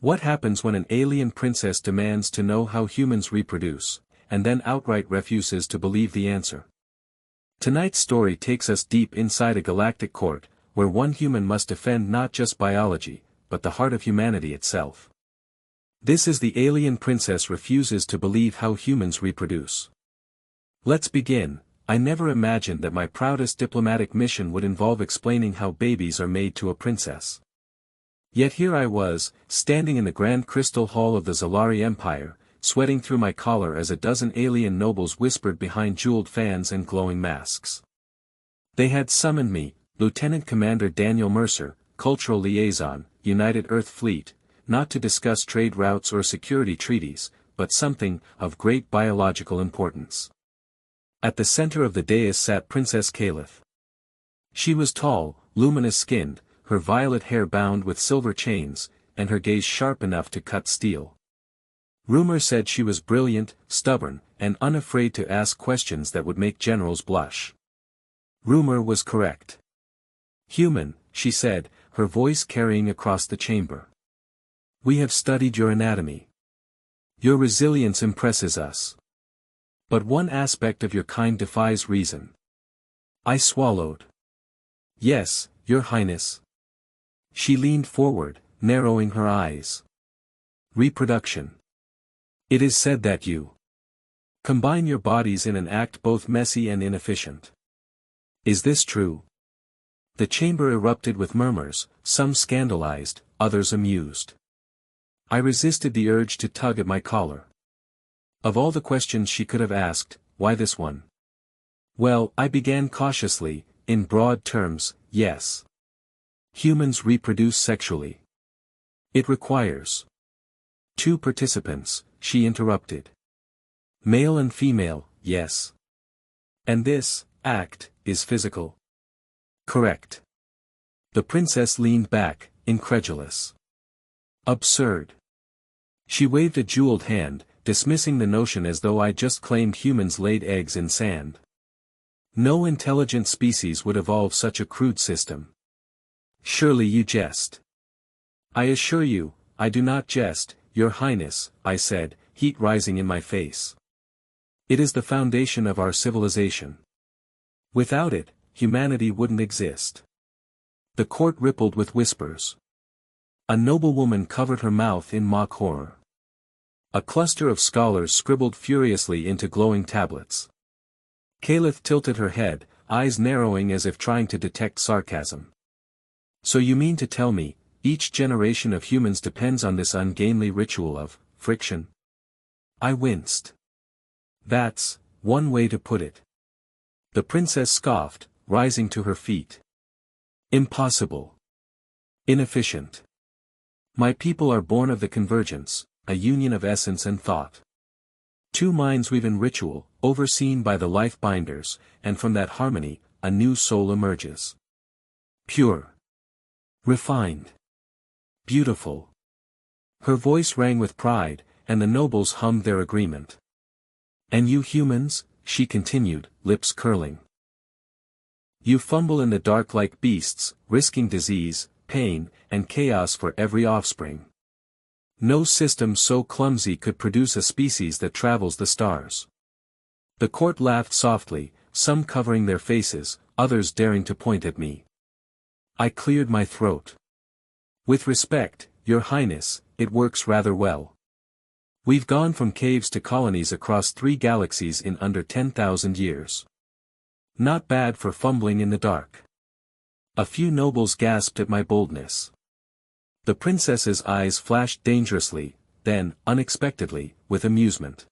What happens when an alien princess demands to know how humans reproduce, and then outright refuses to believe the answer? Tonight's story takes us deep inside a galactic court, where one human must defend not just biology, but the heart of humanity itself. This is the alien princess refuses to believe how humans reproduce. Let's begin. I never imagined that my proudest diplomatic mission would involve explaining how babies are made to a princess. Yet here I was, standing in the grand crystal hall of the Zelari Empire, sweating through my collar as a dozen alien nobles whispered behind jeweled fans and glowing masks. They had summoned me, Lieutenant Commander Daniel Mercer, Cultural Liaison, United Earth Fleet, not to discuss trade routes or security treaties, but something of great biological importance. At the center of the dais sat Princess Caliph. She was tall, luminous-skinned, her violet hair bound with silver chains, and her gaze sharp enough to cut steel. Rumor said she was brilliant, stubborn, and unafraid to ask questions that would make generals blush. Rumor was correct. "Human," she said, her voice carrying across the chamber. "We have studied your anatomy. Your resilience impresses us. But one aspect of your kind defies reason." I swallowed. "Yes, Your Highness." She leaned forward, narrowing her eyes. "Reproduction. It is said that you combine your bodies in an act both messy and inefficient. Is this true?" The chamber erupted with murmurs, some scandalized, others amused. I resisted the urge to tug at my collar. Of all the questions she could have asked, why this one? "Well," I began cautiously, "in broad terms, yes. Humans reproduce sexually. It requires 2 participants," she interrupted. "Male and female, yes. And this act is physical." "Correct." The princess leaned back, incredulous. "Absurd." She waved a jeweled hand, dismissing the notion as though I just claimed humans laid eggs in sand. No intelligent species would evolve such a crude system. "Surely you jest." "I assure you, I do not jest, Your Highness," I said, heat rising in my face. "It is the foundation of our civilization. Without it, humanity wouldn't exist." The court rippled with whispers. A noblewoman covered her mouth in mock horror. A cluster of scholars scribbled furiously into glowing tablets. Caliph tilted her head, eyes narrowing as if trying to detect sarcasm. "So you mean to tell me, each generation of humans depends on this ungainly ritual of friction?" I winced. "That's one way to put it." The princess scoffed, rising to her feet. "Impossible. Inefficient. My people are born of the convergence, a union of essence and thought. 2 minds weave in ritual, overseen by the life binders, and from that harmony, a new soul emerges. Pure. Refined. Beautiful." Her voice rang with pride, and the nobles hummed their agreement. "And you humans," she continued, lips curling. "You fumble in the dark like beasts, risking disease, pain, and chaos for every offspring. No system so clumsy could produce a species that travels the stars." The court laughed softly, some covering their faces, others daring to point at me. I cleared my throat. "With respect, Your Highness, it works rather well. We've gone from caves to colonies across 3 galaxies in under 10,000 years. Not bad for fumbling in the dark." A few nobles gasped at my boldness. The princess's eyes flashed dangerously, then, unexpectedly, with amusement.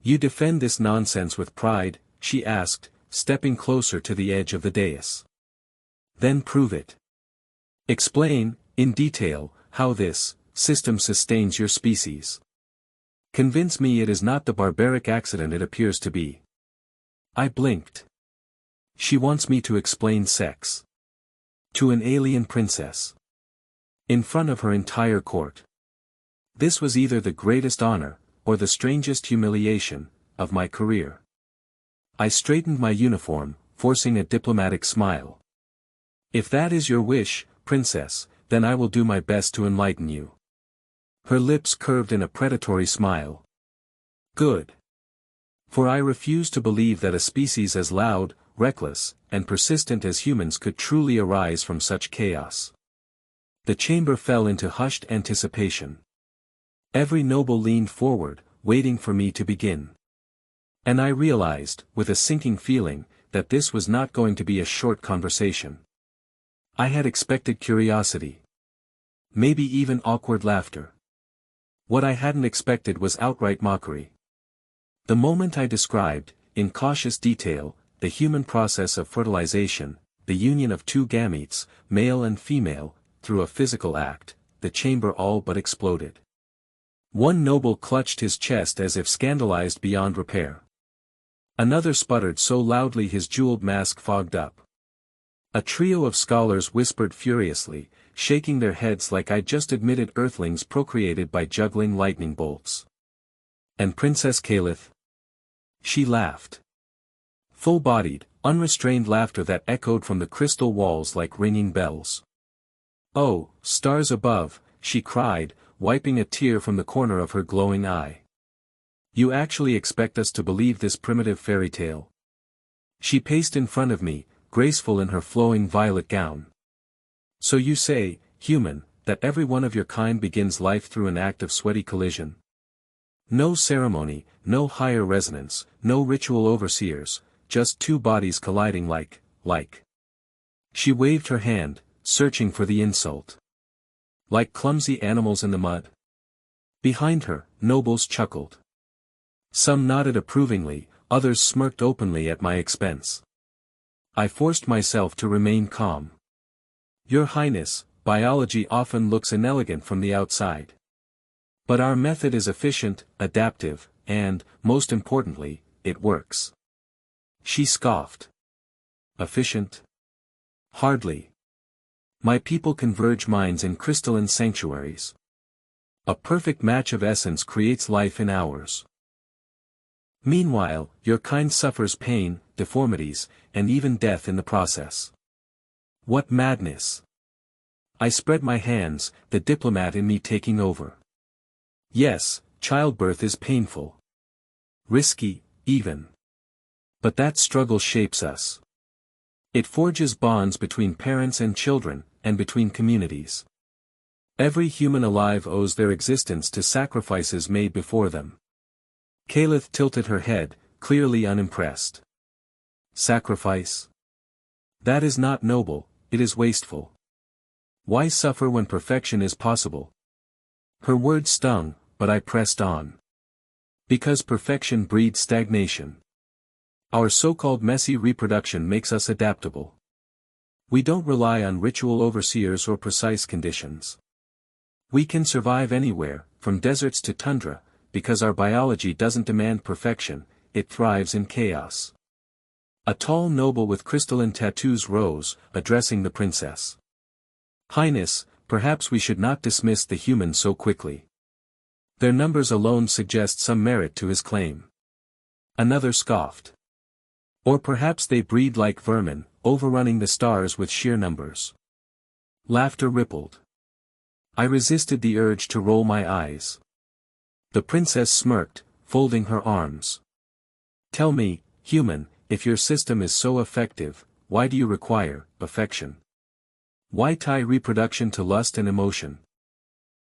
"You defend this nonsense with pride?" she asked, stepping closer to the edge of the dais. "Then prove it. Explain, in detail, how this system sustains your species. Convince me it is not the barbaric accident it appears to be." I blinked. She wants me to explain sex. To an alien princess. In front of her entire court. This was either the greatest honor, or the strangest humiliation, of my career. I straightened my uniform, forcing a diplomatic smile. "If that is your wish, Princess, then I will do my best to enlighten you." Her lips curved in a predatory smile. Good. For I refuse to believe that a species as loud, reckless, and persistent as humans could truly arise from such chaos. The chamber fell into hushed anticipation. Every noble leaned forward, waiting for me to begin. And I realized, with a sinking feeling, that this was not going to be a short conversation. I had expected curiosity. Maybe even awkward laughter. What I hadn't expected was outright mockery. The moment I described, in cautious detail, the human process of fertilization, the union of two gametes, male and female, through a physical act, the chamber all but exploded. One noble clutched his chest as if scandalized beyond repair. Another sputtered so loudly his jeweled mask fogged up. A trio of scholars whispered furiously, shaking their heads like I'd just admitted earthlings procreated by juggling lightning bolts. And Princess Calith? She laughed. Full-bodied, unrestrained laughter that echoed from the crystal walls like ringing bells. "Oh, stars above," she cried, wiping a tear from the corner of her glowing eye. "You actually expect us to believe this primitive fairy tale?" She paced in front of me, graceful in her flowing violet gown. "So you say, human, that every one of your kind begins life through an act of sweaty collision? No ceremony, no higher resonance, no ritual overseers, just two bodies colliding like. She waved her hand, searching for the insult. Like clumsy animals in the mud. Behind her, nobles chuckled. Some nodded approvingly, others smirked openly at my expense. I forced myself to remain calm. "Your Highness, biology often looks inelegant from the outside. But our method is efficient, adaptive, and, most importantly, it works." She scoffed. "Efficient? Hardly. My people converge minds in crystalline sanctuaries. A perfect match of essence creates life in hours. Meanwhile, your kind suffers pain, deformities, and even death in the process. What madness!" I spread my hands, the diplomat in me taking over. "Yes, childbirth is painful. Risky, even. But that struggle shapes us. It forges bonds between parents and children, and between communities. Every human alive owes their existence to sacrifices made before them." Calith tilted her head, clearly unimpressed. "Sacrifice? That is not noble, it is wasteful. Why suffer when perfection is possible?" Her words stung, but I pressed on. "Because perfection breeds stagnation. Our so-called messy reproduction makes us adaptable. We don't rely on ritual overseers or precise conditions. We can survive anywhere, from deserts to tundra, because our biology doesn't demand perfection, it thrives in chaos." A tall noble with crystalline tattoos rose, addressing the princess. "Highness, perhaps we should not dismiss the humans so quickly. Their numbers alone suggest some merit to his claim." Another scoffed. "Or perhaps they breed like vermin, overrunning the stars with sheer numbers." Laughter rippled. I resisted the urge to roll my eyes. The princess smirked, folding her arms. "Tell me, human, if your system is so effective, why do you require affection? Why tie reproduction to lust and emotion?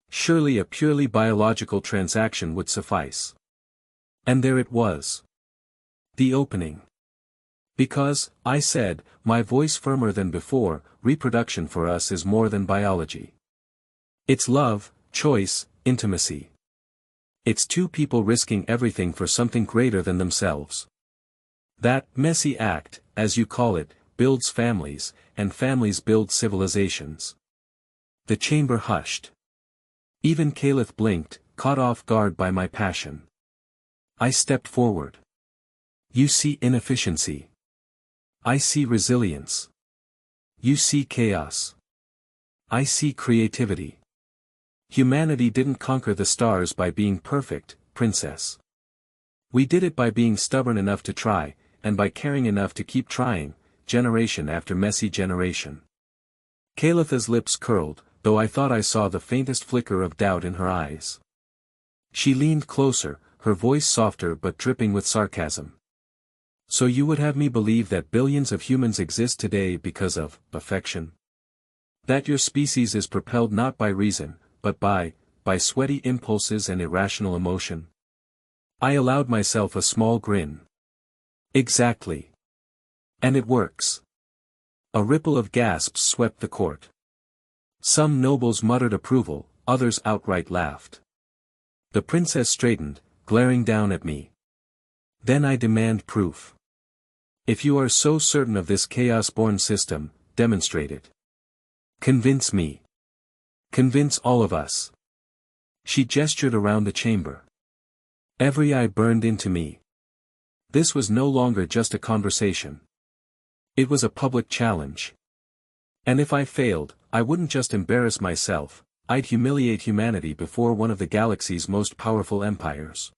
Surely a purely biological transaction would suffice." And there it was. The opening. "Because," I said, my voice firmer than before, "reproduction for us is more than biology. It's love, choice, intimacy. It's two people risking everything for something greater than themselves. That messy act, as you call it, builds families, and families build civilizations." The chamber hushed. Even Calith blinked, caught off guard by my passion. I stepped forward. "You see inefficiency. I see resilience. You see chaos. I see creativity. Humanity didn't conquer the stars by being perfect, princess. We did it by being stubborn enough to try, and by caring enough to keep trying, generation after messy generation." Calith's lips curled, though I thought I saw the faintest flicker of doubt in her eyes. She leaned closer, her voice softer but dripping with sarcasm. So you would have me believe that billions of humans exist today because of affection? That your species is propelled not by reason, but by sweaty impulses and irrational emotion? I allowed myself a small grin. Exactly. And it works. A ripple of gasps swept the court. Some nobles muttered approval, others outright laughed. The princess straightened, glaring down at me. Then I demand proof. If you are so certain of this chaos-born system, demonstrate it. Convince me. Convince all of us. She gestured around the chamber. Every eye burned into me. This was no longer just a conversation. It was a public challenge. And if I failed, I wouldn't just embarrass myself, I'd humiliate humanity before one of the galaxy's most powerful empires.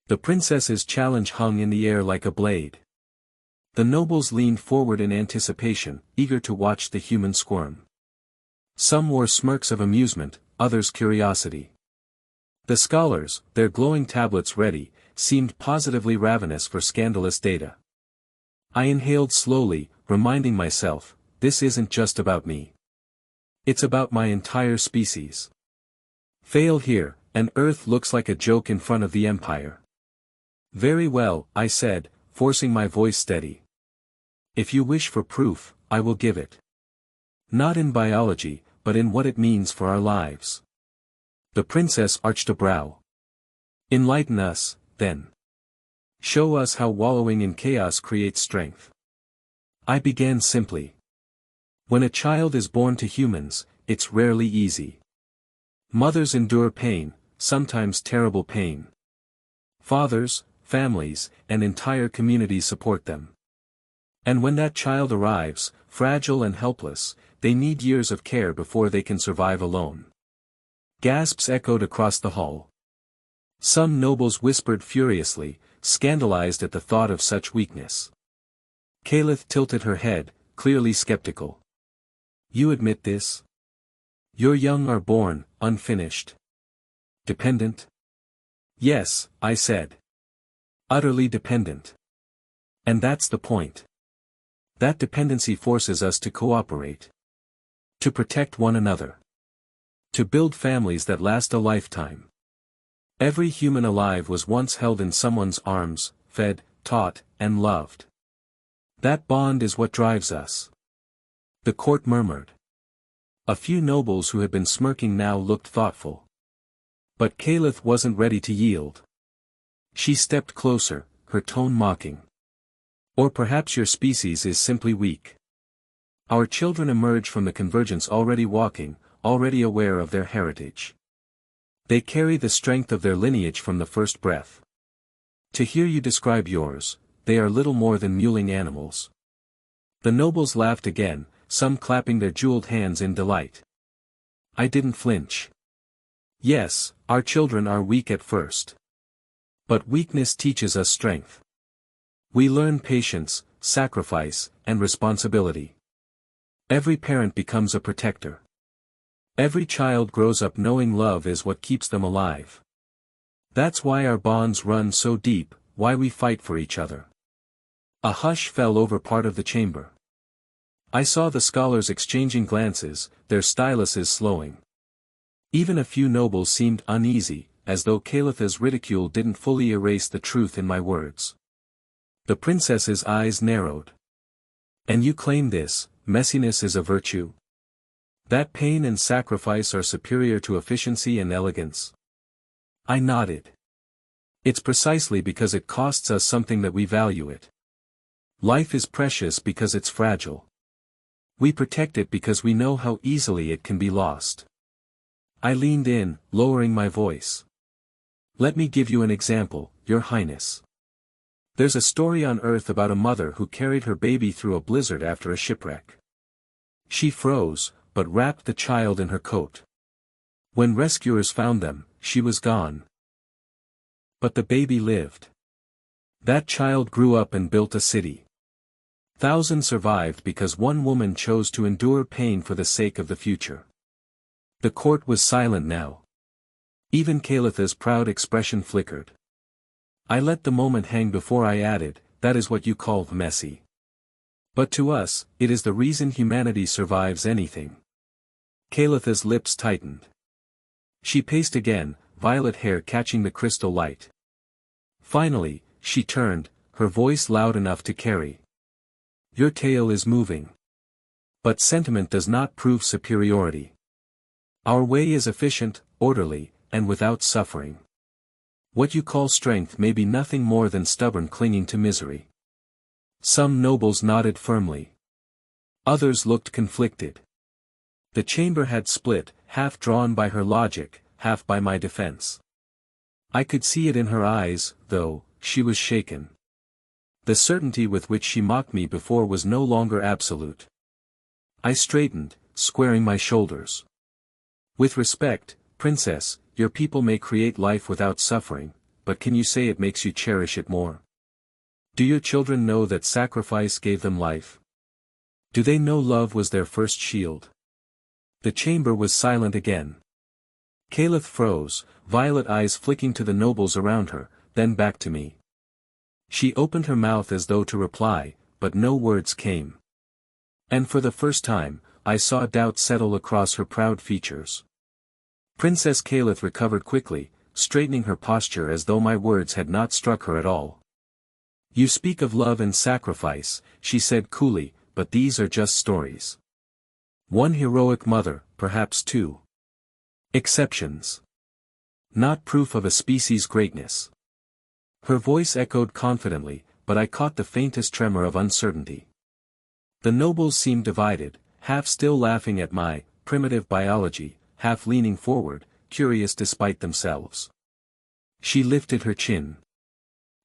The princess's challenge hung in the air like a blade. The nobles leaned forward in anticipation, eager to watch the human squirm. Some wore smirks of amusement, others curiosity. The scholars, their glowing tablets ready, seemed positively ravenous for scandalous data. I inhaled slowly, reminding myself, this isn't just about me. It's about my entire species. Fail here, and Earth looks like a joke in front of the Empire. Very well, I said, forcing my voice steady. If you wish for proof, I will give it. Not in biology, but in what it means for our lives. The princess arched a brow. Enlighten us, then. Show us how wallowing in chaos creates strength. I began simply. When a child is born to humans, it's rarely easy. Mothers endure pain, sometimes terrible pain. Fathers, families, and entire communities support them. And when that child arrives, fragile and helpless, they need years of care before they can survive alone. Gasps echoed across the hall. Some nobles whispered furiously, scandalized at the thought of such weakness. Caliph tilted her head, clearly skeptical. You admit this? Your young are born, unfinished. Dependent? Yes, I said. Utterly dependent. And that's the point. That dependency forces us to cooperate. To protect one another. To build families that last a lifetime. Every human alive was once held in someone's arms, fed, taught, and loved. That bond is what drives us. The court murmured. A few nobles who had been smirking now looked thoughtful. But Caliph wasn't ready to yield. She stepped closer, her tone mocking. Or perhaps your species is simply weak. Our children emerge from the convergence already walking, already aware of their heritage. They carry the strength of their lineage from the first breath. To hear you describe yours, they are little more than mewling animals. The nobles laughed again, some clapping their jeweled hands in delight. I didn't flinch. Yes, our children are weak at first. But weakness teaches us strength. We learn patience, sacrifice, and responsibility. Every parent becomes a protector. Every child grows up knowing love is what keeps them alive. That's why our bonds run so deep, why we fight for each other. A hush fell over part of the chamber. I saw the scholars exchanging glances, their styluses slowing. Even a few nobles seemed uneasy, as though Caliph's ridicule didn't fully erase the truth in my words. The princess's eyes narrowed. And you claim this, messiness is a virtue? That pain and sacrifice are superior to efficiency and elegance? I nodded. It's precisely because it costs us something that we value it. Life is precious because it's fragile. We protect it because we know how easily it can be lost. I leaned in, lowering my voice. Let me give you an example, Your Highness. There's a story on Earth about a mother who carried her baby through a blizzard after a shipwreck. She froze, but wrapped the child in her coat. When rescuers found them, she was gone. But the baby lived. That child grew up and built a city. Thousands survived because one woman chose to endure pain for the sake of the future. The court was silent now. Even Kalitha's proud expression flickered. I let the moment hang before I added, that is what you call messy. But to us, it is the reason humanity survives anything. Kalitha's lips tightened. She paced again, violet hair catching the crystal light. Finally, she turned, her voice loud enough to carry. Your tale is moving. But sentiment does not prove superiority. Our way is efficient, orderly, and without suffering. What you call strength may be nothing more than stubborn clinging to misery. Some nobles nodded firmly. Others looked conflicted. The chamber had split, half drawn by her logic, half by my defense. I could see it in her eyes, though, she was shaken. The certainty with which she mocked me before was no longer absolute. I straightened, squaring my shoulders. With respect, Princess, your people may create life without suffering, but can you say it makes you cherish it more? Do your children know that sacrifice gave them life? Do they know love was their first shield? The chamber was silent again. Kalith froze, violet eyes flicking to the nobles around her, then back to me. She opened her mouth as though to reply, but no words came. And for the first time, I saw doubt settle across her proud features. Princess Kalith recovered quickly, straightening her posture as though my words had not struck her at all. You speak of love and sacrifice, she said coolly, but these are just stories. One heroic mother, perhaps two. Exceptions. Not proof of a species' greatness. Her voice echoed confidently, but I caught the faintest tremor of uncertainty. The nobles seemed divided, half still laughing at my primitive biology, half leaning forward, curious despite themselves. She lifted her chin.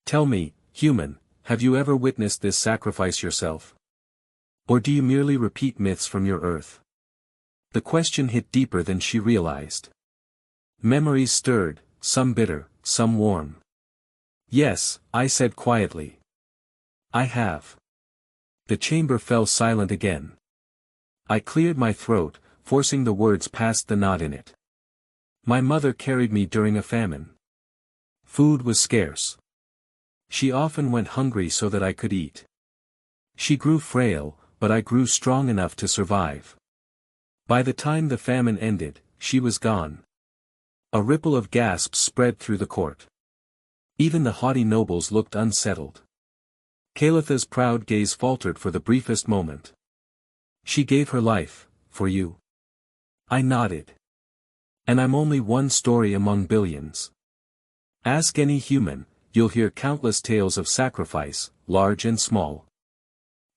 Tell me, human, have you ever witnessed this sacrifice yourself? Or do you merely repeat myths from your Earth? The question hit deeper than she realized. Memories stirred, some bitter, some warm. Yes, I said quietly. I have. The chamber fell silent again. I cleared my throat, forcing the words past the knot in it. My mother carried me during a famine. Food was scarce. She often went hungry so that I could eat. She grew frail, but I grew strong enough to survive. By the time the famine ended, she was gone. A ripple of gasps spread through the court. Even the haughty nobles looked unsettled. Kalitha's proud gaze faltered for the briefest moment. She gave her life, for you. I nodded. And I'm only one story among billions. Ask any human, you'll hear countless tales of sacrifice, large and small.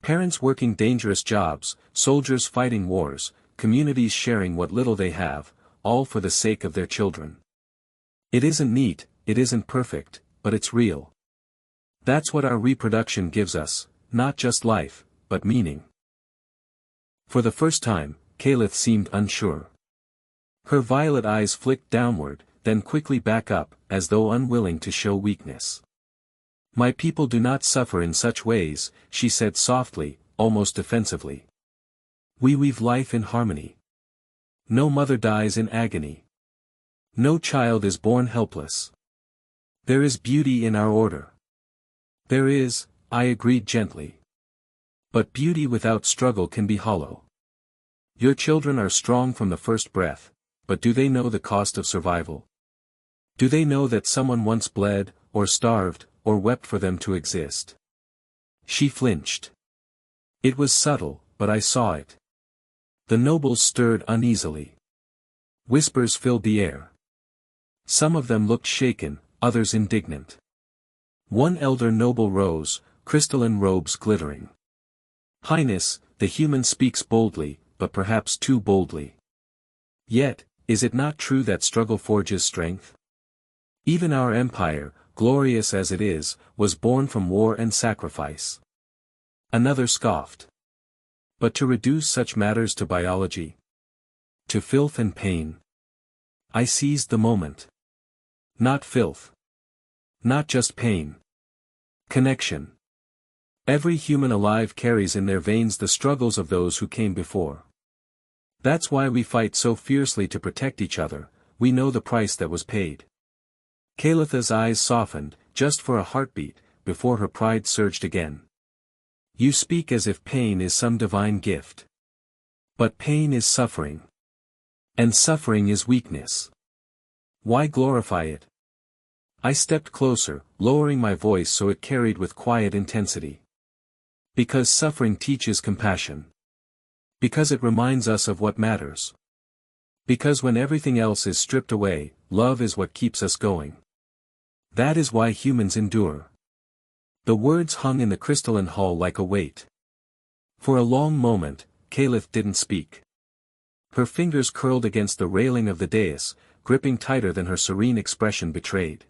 Parents working dangerous jobs, soldiers fighting wars, communities sharing what little they have, all for the sake of their children. It isn't neat, it isn't perfect, but it's real. That's what our reproduction gives us, not just life, but meaning. For the first time, Kalith seemed unsure. Her violet eyes flicked downward, then quickly back up, as though unwilling to show weakness. My people do not suffer in such ways, she said softly, almost defensively. We weave life in harmony. No mother dies in agony. No child is born helpless. There is beauty in our order. There is, I agreed gently. But beauty without struggle can be hollow. Your children are strong from the first breath, but do they know the cost of survival? Do they know that someone once bled, or starved, or wept for them to exist? She flinched. It was subtle, but I saw it. The nobles stirred uneasily. Whispers filled the air. Some of them looked shaken, others indignant. One elder noble rose, crystalline robes glittering. Highness, the human speaks boldly, but perhaps too boldly. Yet, is it not true that struggle forges strength? Even our empire, glorious as it is, was born from war and sacrifice. Another scoffed. But to reduce such matters to biology? To filth and pain? I seized the moment. Not filth. Not just pain. Connection. Every human alive carries in their veins the struggles of those who came before. That's why we fight so fiercely to protect each other, we know the price that was paid. Kalitha's eyes softened, just for a heartbeat, before her pride surged again. You speak as if pain is some divine gift. But pain is suffering. And suffering is weakness. Why glorify it? I stepped closer, lowering my voice so it carried with quiet intensity. Because suffering teaches compassion. Because it reminds us of what matters. Because when everything else is stripped away, love is what keeps us going. That is why humans endure. The words hung in the crystalline hall like a weight. For a long moment, Kalith didn't speak. Her fingers curled against the railing of the dais, gripping tighter than her serene expression betrayed.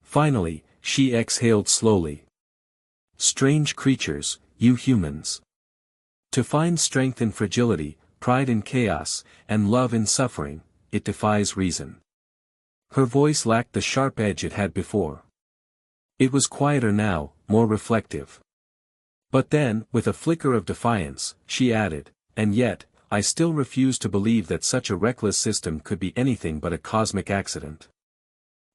Finally, she exhaled slowly. Strange creatures, you humans. To find strength in fragility, pride in chaos, and love in suffering, it defies reason. Her voice lacked the sharp edge it had before. It was quieter now, more reflective. But then, with a flicker of defiance, she added, and yet, I still refuse to believe that such a reckless system could be anything but a cosmic accident.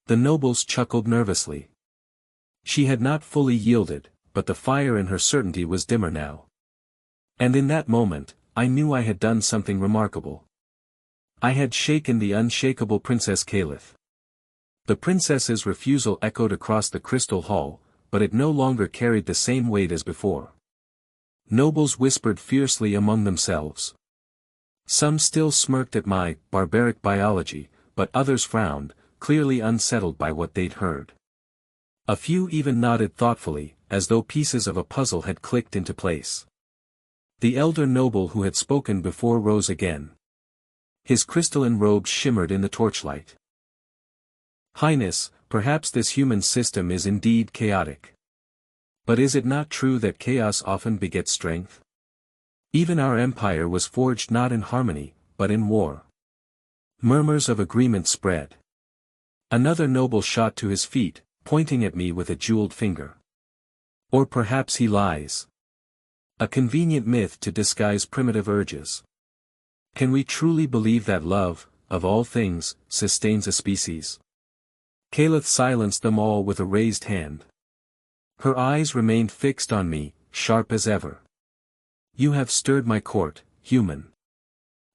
The nobles chuckled nervously. She had not fully yielded, but the fire in her certainty was dimmer now. And in that moment, I knew I had done something remarkable. I had shaken the unshakable Princess Kalith. The princess's refusal echoed across the crystal hall, but it no longer carried the same weight as before. Nobles whispered fiercely among themselves. Some still smirked at my barbaric biology, but others frowned, clearly unsettled by what they'd heard. A few even nodded thoughtfully, as though pieces of a puzzle had clicked into place. The elder noble who had spoken before rose again. His crystalline robe shimmered in the torchlight. Highness, perhaps this human system is indeed chaotic. But is it not true that chaos often begets strength? Even our empire was forged not in harmony, but in war. Murmurs of agreement spread. Another noble shot to his feet, pointing at me with a jeweled finger. Or perhaps he lies. A convenient myth to disguise primitive urges. Can we truly believe that love, of all things, sustains a species? Kalith silenced them all with a raised hand. Her eyes remained fixed on me, sharp as ever. You have stirred my court, human.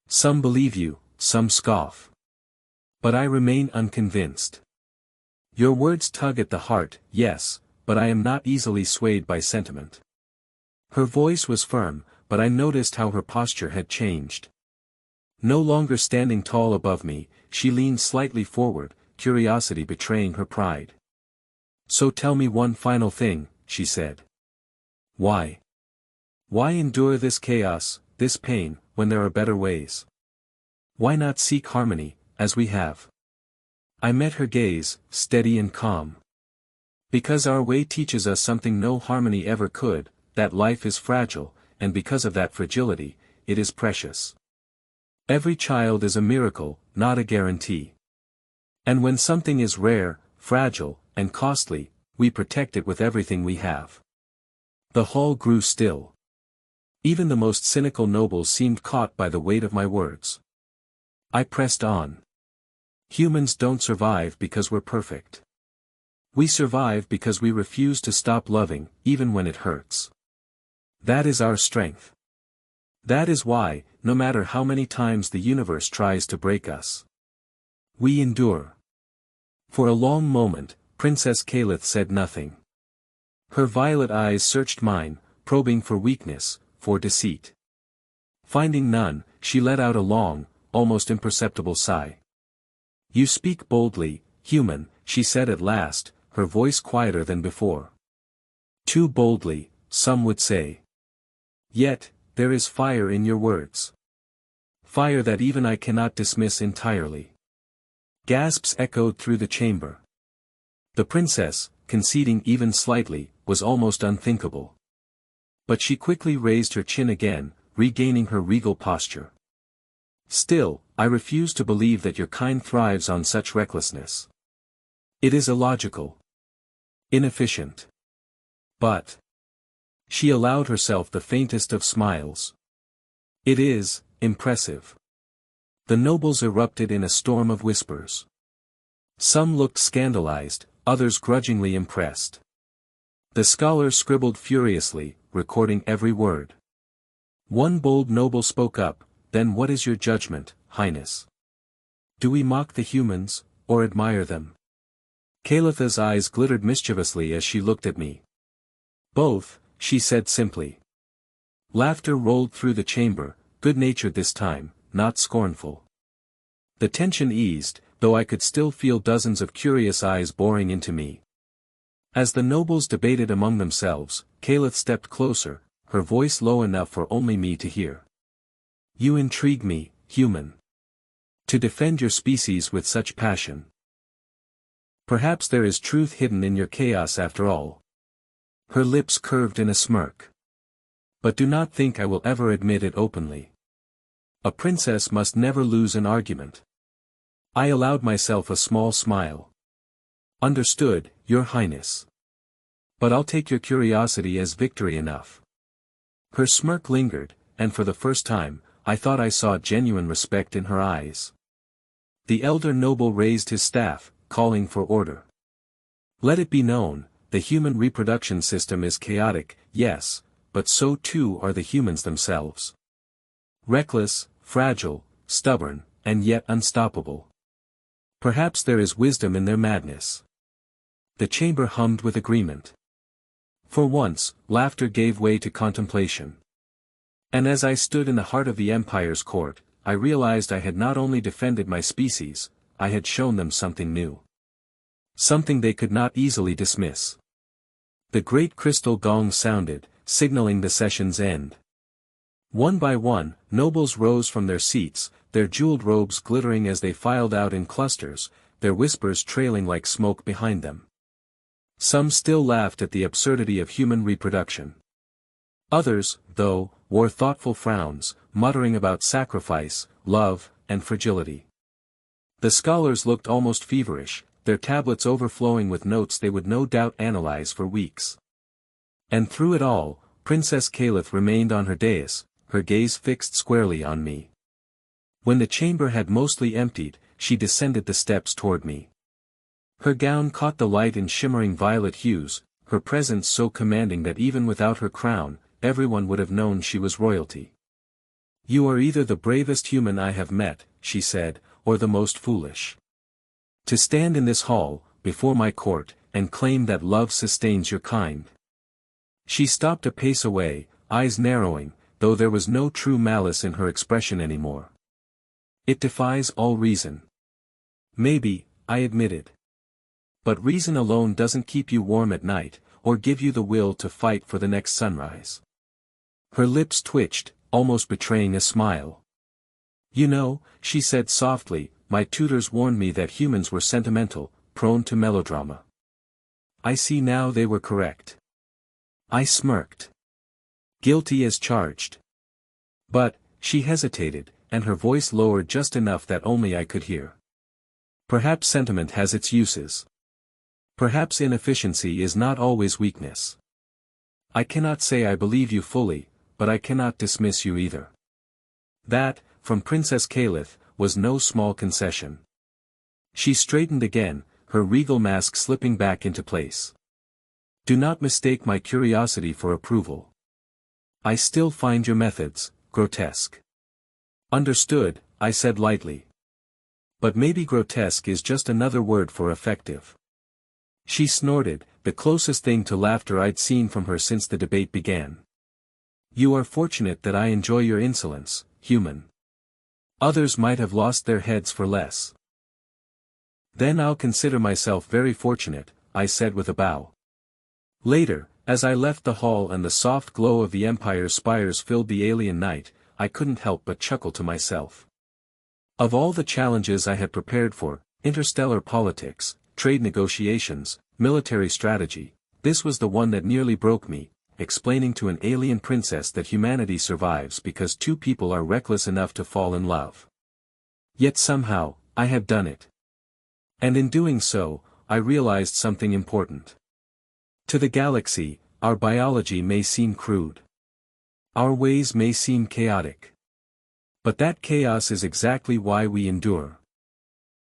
Some believe you, some scoff. But I remain unconvinced. Your words tug at the heart, yes, but I am not easily swayed by sentiment. Her voice was firm, but I noticed how her posture had changed. No longer standing tall above me, she leaned slightly forward, curiosity betraying her pride. So tell me one final thing, she said. Why? Why endure this chaos, this pain, when there are better ways? Why not seek harmony, as we have? I met her gaze, steady and calm. Because our way teaches us something no harmony ever could, that life is fragile, and because of that fragility, it is precious. Every child is a miracle, not a guarantee. And when something is rare, fragile, and costly, we protect it with everything we have. The hall grew still. Even the most cynical nobles seemed caught by the weight of my words. I pressed on. Humans don't survive because we're perfect. We survive because we refuse to stop loving, even when it hurts. That is our strength. That is why, no matter how many times the universe tries to break us, we endure. For a long moment, Princess Kalith said nothing. Her violet eyes searched mine, probing for weakness, for deceit. Finding none, she let out a long, almost imperceptible sigh. You speak boldly, human, she said at last, her voice quieter than before. Too boldly, some would say. Yet, there is fire in your words. Fire that even I cannot dismiss entirely. Gasps echoed through the chamber. The princess, conceding even slightly, was almost unthinkable. But she quickly raised her chin again, regaining her regal posture. Still, I refuse to believe that your kind thrives on such recklessness. It is illogical. Inefficient. But she allowed herself the faintest of smiles. It is, impressive. The nobles erupted in a storm of whispers. Some looked scandalized, others grudgingly impressed. The scholars scribbled furiously, recording every word. One bold noble spoke up, "Then what is your judgment, Highness? Do we mock the humans, or admire them?" Kalitha's eyes glittered mischievously as she looked at me. "Both," she said simply. Laughter rolled through the chamber, good-natured this time, not scornful. The tension eased, though I could still feel dozens of curious eyes boring into me. As the nobles debated among themselves, Kalith stepped closer, her voice low enough for only me to hear. "You intrigue me, human. To defend your species with such passion. Perhaps there is truth hidden in your chaos after all." Her lips curved in a smirk. "But do not think I will ever admit it openly. A princess must never lose an argument." I allowed myself a small smile. "Understood, Your Highness. But I'll take your curiosity as victory enough." Her smirk lingered, and for the first time, I thought I saw genuine respect in her eyes. The elder noble raised his staff, calling for order. "Let it be known, the human reproduction system is chaotic, yes, but so too are the humans themselves. Reckless, fragile, stubborn, and yet unstoppable. Perhaps there is wisdom in their madness." The chamber hummed with agreement. For once, laughter gave way to contemplation. And as I stood in the heart of the Empire's court, I realized I had not only defended my species, I had shown them something new. Something they could not easily dismiss. The great crystal gong sounded, signaling the session's end. One by one, nobles rose from their seats, their jeweled robes glittering as they filed out in clusters, their whispers trailing like smoke behind them. Some still laughed at the absurdity of human reproduction. Others, though, wore thoughtful frowns, muttering about sacrifice, love, and fragility. The scholars looked almost feverish, their tablets overflowing with notes they would no doubt analyze for weeks. And through it all, Princess Kalith remained on her dais, her gaze fixed squarely on me. When the chamber had mostly emptied, she descended the steps toward me. Her gown caught the light in shimmering violet hues, her presence so commanding that even without her crown, everyone would have known she was royalty. "You are either the bravest human I have met," she said, "or the most foolish. To stand in this hall, before my court, and claim that love sustains your kind." She stopped a pace away, eyes narrowing, though there was no true malice in her expression anymore. "It defies all reason." "Maybe," I admitted. "But reason alone doesn't keep you warm at night, or give you the will to fight for the next sunrise." Her lips twitched, almost betraying a smile. "You know," she said softly, "my tutors warned me that humans were sentimental, prone to melodrama. I see now they were correct." I smirked. "Guilty as charged." "But," she hesitated, and her voice lowered just enough that only I could hear. "Perhaps sentiment has its uses. Perhaps inefficiency is not always weakness. I cannot say I believe you fully, but I cannot dismiss you either." That, from Princess Kalith, was no small concession. She straightened again, her regal mask slipping back into place. "Do not mistake my curiosity for approval. I still find your methods grotesque." "Understood," I said lightly. "But maybe grotesque is just another word for effective." She snorted, the closest thing to laughter I'd seen from her since the debate began. "You are fortunate that I enjoy your insolence, human. Others might have lost their heads for less." "Then I'll consider myself very fortunate," I said with a bow. Later, as I left the hall and the soft glow of the Empire's spires filled the alien night, I couldn't help but chuckle to myself. Of all the challenges I had prepared for, interstellar politics, trade negotiations, military strategy, this was the one that nearly broke me, explaining to an alien princess that humanity survives because two people are reckless enough to fall in love. Yet somehow, I had done it. And in doing so, I realized something important. To the galaxy, our biology may seem crude. Our ways may seem chaotic. But that chaos is exactly why we endure.